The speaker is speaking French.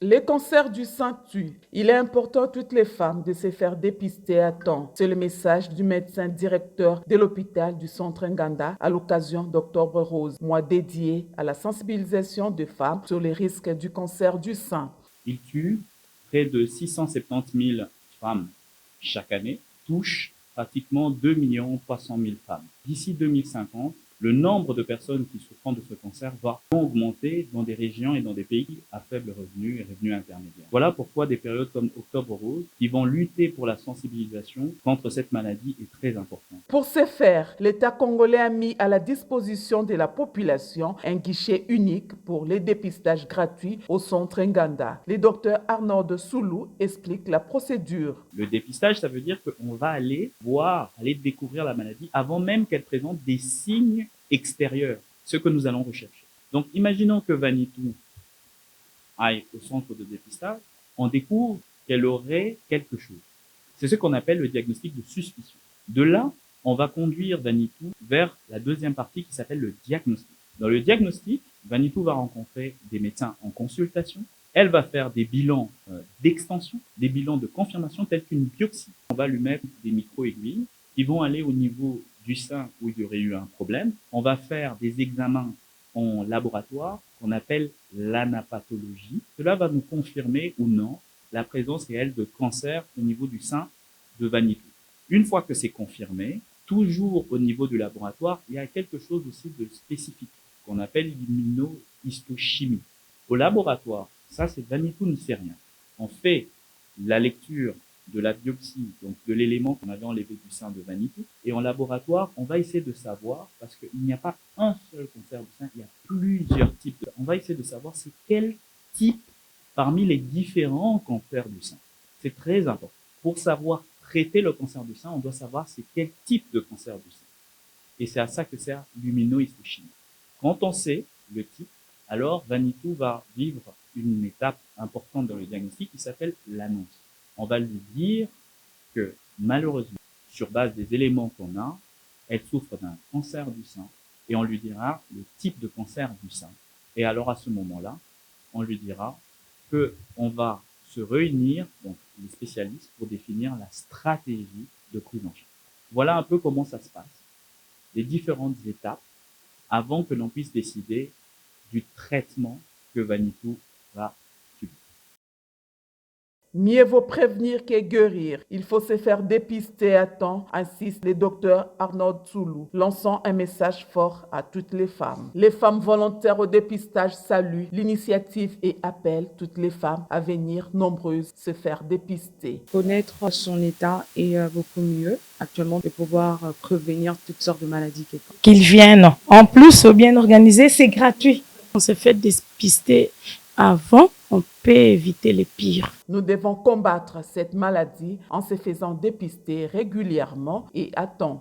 Les cancers du sein tuent. Il est important à toutes les femmes de se faire dépister à temps. C'est le message du médecin directeur de l'hôpital du centre Nganda à l'occasion d'Octobre Rose, mois dédié à la sensibilisation des femmes sur les risques du cancer du sein. Il tue près de 670 000 femmes chaque année, touche pratiquement 2 300 000 femmes. D'ici 2050, le nombre de personnes qui souffrent de ce cancer va augmenter dans des régions et dans des pays à faible revenu et revenus intermédiaires. Voilà pourquoi des périodes comme Octobre Rose, qui vont lutter pour la sensibilisation contre cette maladie, est très importante. Pour ce faire, l'État congolais a mis à la disposition de la population un guichet unique pour les dépistages gratuits au centre Nganda. Le docteur Arnaud Soulou explique la procédure. Le dépistage, ça veut dire qu'on va aller voir, aller découvrir la maladie avant même qu'elle présente des signes extérieurs, ce que nous allons rechercher. Donc, imaginons que Vanitou aille au centre de dépistage, on découvre qu'elle aurait quelque chose. C'est ce qu'on appelle le diagnostic de suspicion. De là, on va conduire Vanitou vers la deuxième partie qui s'appelle le diagnostic. Dans le diagnostic, Vanitou va rencontrer des médecins en consultation. Elle va faire des bilans d'extension, des bilans de confirmation tels qu'une biopsie. On va lui mettre des micro-aiguilles qui vont aller au niveau du sein où il y aurait eu un problème. On va faire des examens en laboratoire qu'on appelle l'anapathologie. Cela va nous confirmer ou non la présence réelle de cancer au niveau du sein de Vanitou. Une fois que c'est confirmé, toujours au niveau du laboratoire, il y a quelque chose aussi de spécifique qu'on appelle l'immunohistochimie. Au laboratoire, ça c'est Vanitou ne sait rien. On fait la lecture de la biopsie, donc de l'élément qu'on avait enlevé du sein de Vanitou, et en laboratoire, on va essayer de savoir, parce qu'il n'y a pas un seul cancer du sein, il y a plusieurs types. On va essayer de savoir c'est quel type parmi les différents cancers du sein. C'est très important. Pour savoir traiter le cancer du sein, on doit savoir c'est quel type de cancer du sein. Et c'est à ça que sert l'immunohistochimie. Quand on sait le type, alors Vanitou va vivre une étape importante dans le diagnostic qui s'appelle l'annonce. On va lui dire que malheureusement, sur base des éléments qu'on a, elle souffre d'un cancer du sein et on lui dira le type de cancer du sein. Et alors à ce moment-là, on lui dira qu'on va se réunir, donc les spécialistes, pour définir la stratégie de prise en charge. Voilà un peu comment ça se passe, les différentes étapes avant que l'on puisse décider du traitement que Vanitou va subir. Mieux vaut prévenir que guérir. Il faut se faire dépister à temps, insiste le docteur Arnaud Soulou, lançant un message fort à toutes les femmes. Les femmes volontaires au dépistage saluent l'initiative et appellent toutes les femmes à venir nombreuses se faire dépister. Connaître son état est beaucoup mieux actuellement de pouvoir prévenir toutes sortes de maladies. Qu'ils viennent. En plus, bien organisé, c'est gratuit. On se fait dépister avant, on peut éviter les pires. Nous devons combattre cette maladie en se faisant dépister régulièrement et à temps.